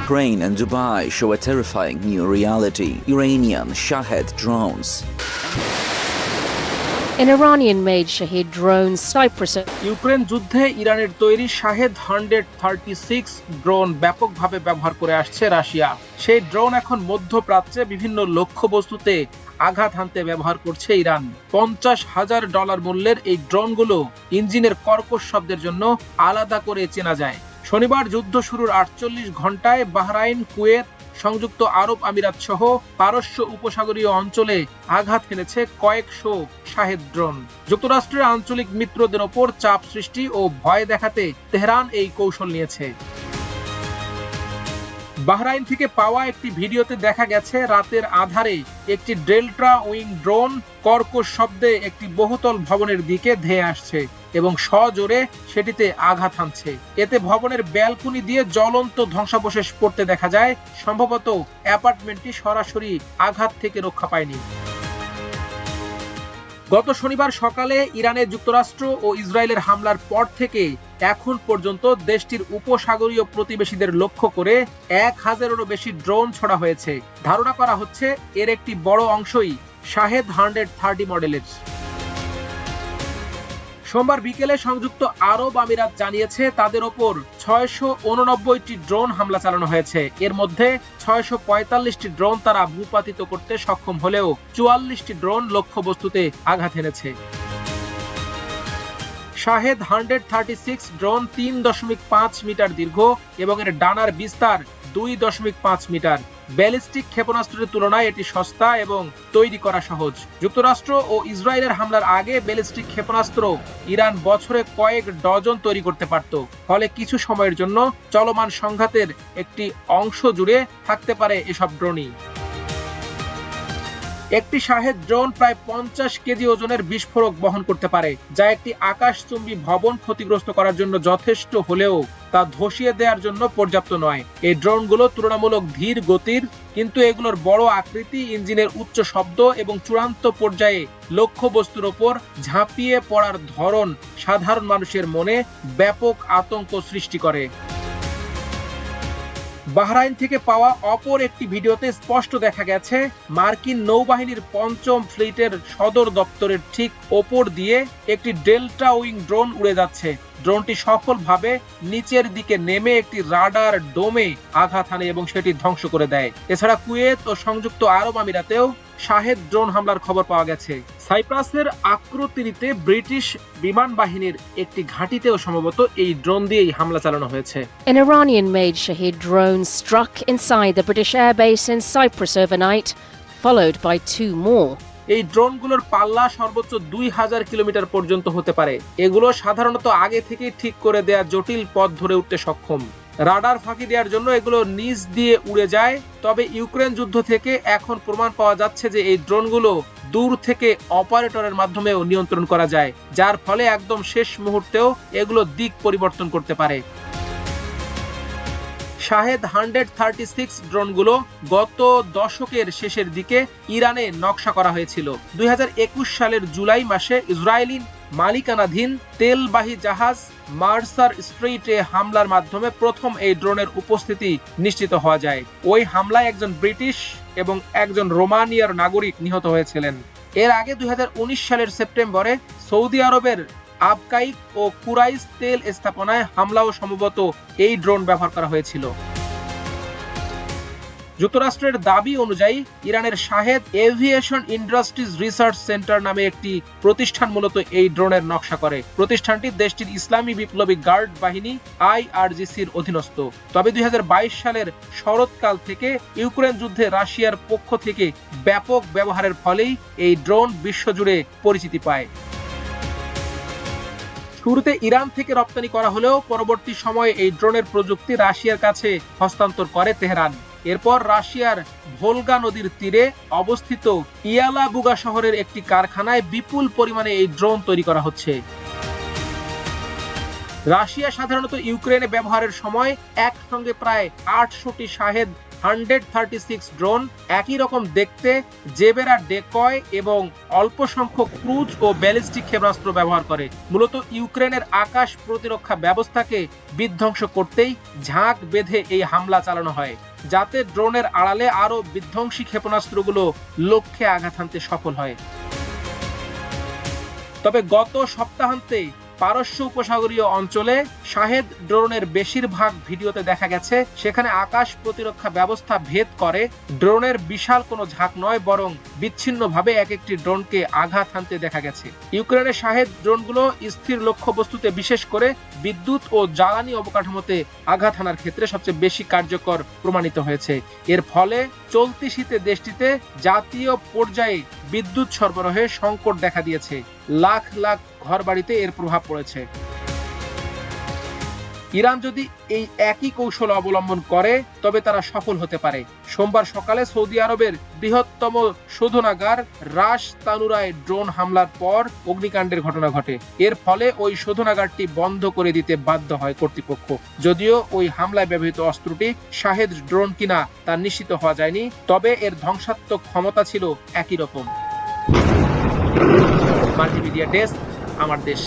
Bahrain and Dubai show a terrifying new reality: Iranian Shahed drones. An Iranian-made Shahed drone Cyprus. Ukraine যুদ্ধে ইরানের তৈরি Shahed 136 drone ব্যাপকভাবে ব্যবহার করে আসছে রাশিয়া। সেই ড্রোন এখন মধ্যপ্রাচ্যে বিভিন্ন লক্ষ্যবস্তুতে আঘাত হানতে ব্যবহার করছে ইরান। $50,000 মূল্যের এই ড্রোনগুলো ইঞ্জিনের কর্কশ শব্দের জন্য আলাদা করে চেনা যায়। শনিবার যুদ্ধ শুরুর 48 ঘন্টায় বাহরাইন, কুয়েত, সংযুক্ত আরব আমিরাত সহ পারস্য উপসাগরীয় অঞ্চলে আঘাত হেনেছে কয়েকশো শাহেদ ড্রোন। যুক্তরাষ্ট্রের আঞ্চলিক মিত্রদের ওপর চাপ সৃষ্টি ও ভয় দেখাতে তেহরান এই কৌশল নিয়েছে। বাহরাইন থেকে পাওয়া একটি ভিডিওতে দেখা গেছে রাতের আধারে একটি ডেল্টা উইং ড্রোন কর্কশ শব্দে একটি বহুতল ভবনের দিকে ধেয়ে আসছে এবং সজোরে সেটিতে আঘাত হানছে। এতে ভবনের ব্যালকনি দিয়ে জ্বলন্ত ধ্বংসাবশেষ পড়তে দেখা যায়। সম্ভবত অ্যাপার্টমেন্টটি সরাসরি আঘাত থেকে রক্ষা পায়নি। গত শনিবার সকালে ইরানে যুক্তরাষ্ট্র ও ইসরায়েলের হামলার পর থেকে এখন পর্যন্ত দেশটির উপসাগরীয় প্রতিবেশীদের লক্ষ্য করে 1000-এরও বেশি ড্রোন ছোড়া হয়েছে। ধারণা করা হচ্ছে এর একটি বড় অংশই শাহেদ 130 মডেলের। সোমবার বিকেলে সংযুক্ত আরব আমিরাত জানিয়েছে তাদের ওপর 689টি ড্রোন হামলা চালানো হয়েছে। এর মধ্যে 645টি ড্রোন তারা ভূপাতিত করতে সক্ষম হলেও 44টি ড্রোন লক্ষ্যবস্তুতে আঘাত এনেছে। শাহেদ 136 ড্রোন 3.5 মিটার দীর্ঘ এবং এর ডানার বিস্তার 2.5 মিটার। ব্যালিস্টিক ক্ষেপণাস্ত্রের তুলনায় এটি সস্তা এবং তৈরি করা সহজ। যুক্তরাষ্ট্র ও ইসরায়েলের হামলার আগে ব্যালিস্টিক ক্ষেপণাস্ত্র ইরান বছরে কয়েক ডজন তৈরি করতে পারত। ফলে কিছু সময়ের জন্য চলমান সংঘাতের একটি অংশ জুড়ে থাকতে পারে এসব ড্রোনই। একটি শাহেদ ড্রোন প্রায় 50 কেজি ওজনের বিস্ফোরক বহন করতে পারে, যা একটি আকাশচুম্বী ভবন ক্ষতিগ্রস্ত করার জন্য যথেষ্ট হলেও তা ধসিয়ে দেওয়ার জন্য পর্যাপ্ত নয়। এই ড্রোনগুলো তুলনামূলক ধীর গতির, কিন্তু এগুলোর বড় আকৃতি, ইঞ্জিনের উচ্চ শব্দ এবং চূড়ান্ত পর্যায়ে লক্ষ্যবস্তুর ওপর ঝাঁপিয়ে পড়ার ধরন সাধারণ মানুষের মনে ব্যাপক আতঙ্ক সৃষ্টি করে। বাহরাইন থেকে পাওয়া অপর একটি ভিডিওতে স্পষ্ট দেখা গেছে মার্কিন নৌবাহিনীর 5ম ফ্লিটের সদর দপ্তরের ঠিক ওপর দিয়ে একটি ডেল্টা উইং ড্রোন উড়ে যাচ্ছে। ড্রোনটি সফলভাবে নিচের দিকে নেমে একটি রাডার ডোমে আঘাত হানে এবং সেটি ধ্বংস করে দেয়। এছাড়া কুয়েত ও সংযুক্ত আরব আমিরাতেও শাহেদ ড্রোন হামলার খবর পাওয়া গেছে। সাইপ্রাসের আক্রোতিরিতে ব্রিটিশ বিমান বাহিনীর একটি ঘাঁটিতেও সম্ভবত এই ড্রোন দিয়েই হামলা চালানো হয়েছে। An Iranian-made Shahed drone struck inside the British airbase in Cyprus overnight, followed by 2 more. এই ড্রোনগুলোর পাল্লা সর্বোচ্চ 2000 কিলোমিটার পর্যন্ত হতে পারে। এগুলো সাধারণত আগে থেকেই ঠিক করে দেয়া জটিল পথ ধরে উঠতে সক্ষম। রাডার ফাঁকি দেওয়ার জন্য এগুলো নিচ দিয়ে উড়ে যায়। তবে ইউক্রেন যুদ্ধ থেকে এখন প্রমাণ পাওয়া যাচ্ছে যে এই ড্রোনগুলো দূর থেকে অপারেটরের মাধ্যমেও নিয়ন্ত্রণ করা যায়, যার ফলে একদম শেষ মুহূর্তেও এগুলো দিক পরিবর্তন করতে পারে। শাহেদ 136 ড্রোনগুলো গত দশকের শেষের দিকে ইরানে নকশা করা হয়েছিল। 2021 সালের জুলাই মাসে ইসরায়েলি মালিকানাধীন তেলবাহী জাহাজ মার্সার স্ট্রেইটে হামলার মাধ্যমে প্রথম এই ড্রোনের উপস্থিতি নিশ্চিত হওয়া যায়। ওই হামলায় একজন ব্রিটিশ এবং একজন রোমানিয়ার নাগরিক নিহত হয়েছিলেন। এর আগে 2019 সালের সেপ্টেম্বরে সৌদি আরবের আবকাইক ও কুরাইস তেল স্থাপনায় হামলাও সম্ভবত এই ড্রোন ব্যবহার করা হয়েছিল। যুক্তরাষ্ট্রের দাবি অনুযায়ী ইরানের Shahed aviation industries research centre নামে একটি প্রতিষ্ঠান মূলত এই ড্রোনের নকশা করে। প্রতিষ্ঠানটি দেশটির ইসলামী বিপ্লবী গার্ড বাহিনী IRGCর অধীনস্থ। তবে 2022 সালের শরৎকাল থেকে ইউক্রেন যুদ্ধে রাশিয়ার পক্ষ থেকে ব্যাপক ব্যবহারের ফলেই এই ড্রোন বিশ্বজুড়ে পরিচিতি পায়। শুরুতে ইরান থেকে রপ্তানি করা হলেও পরবর্তী সময়ে এই ড্রোনের প্রযুক্তি রাশিয়ার কাছে হস্তান্তর করে তেহরান। এরপর রাশিয়ার ভোলগা নদীর তীরে অবস্থিত ইয়ালাবুগা শহরের একটি কারখানায় বিপুল পরিমাণে এই ড্রোন তৈরি করা হচ্ছে। রাশিয়া সাধারণত ইউক্রেনে ব্যবহারের সময় একসঙ্গে প্রায় 800টি শাহেদ 136 ড্রোন একই রকম দেখতে জেবেরা ডেকয় এবং অল্প সংখ্যক ক্রুজ ও ব্যালিস্টিক ক্ষেপণাস্ত্র ব্যবহার করে। মূলত ইউক্রেনের আকাশ প্রতিরক্ষা ব্যবস্থাকে বিধ্বংস করতেই ঝাঁক বেঁধে এই হামলা চালানো হয়, যাতে ড্রোনের আড়ালে আরও বিধ্বংসী ক্ষেপণাস্ত্রগুলো লক্ষ্যে আঘাত হানতে সফল হয়। তবে গত সপ্তাহান্তে পারস্য উপসাগরীয় অঞ্চলে শাহেদ ড্রোনের বেশিরভাগ ভিডিওতে দেখা গেছে সেখানে আকাশ প্রতিরক্ষা ব্যবস্থা ভেদ করে ড্রোনের বিশাল কোনো ঝাঁক নয়, বরং বিচ্ছিন্নভাবে এক একটি ড্রোনকে আঘাত হানতে দেখা গেছে। ইউক্রেনের শাহেদ ড্রোনগুলো স্থির লক্ষ্যবস্তুতে, বিশেষ করে বিদ্যুৎ ও জ্বালানি অবকাঠামোতে আঘাত হানার ক্ষেত্রে সবচেয়ে বেশি কার্যকর প্রমাণিত হয়েছে। এর ফলে চলতি শীতে দেশটিতে জাতীয় পর্যায়ে বিদ্যুৎ সরবরাহে সংকট দেখা দিয়েছে। লাখ লাখ ঘরবাড়িতে এর প্রভাব পড়েছে। ইরান যদি এই একই কৌশল অবলম্বন করে তবে তারা সফল হতে পারে। সোমবার সকালে সৌদি আরবের বৃহত্তম শোধনাগার রাস তানুরায় ড্রোন হামলার পর অগ্নিকাণ্ডের ঘটনা ঘটে। এর ফলে ওই শোধনাগারটি বন্ধ করে দিতে বাধ্য হয় কর্তৃপক্ষ। যদিও ওই হামলায় ব্যবহৃত অস্ত্রটি শাহেদ ড্রোন কিনা তা নিশ্চিত হওয়া যায়নি, তবে এর ধ্বংসাত্মক ক্ষমতা ছিল একই রকম। মাল্টিমিডিয়া ডেস্ক, আমার দেশ।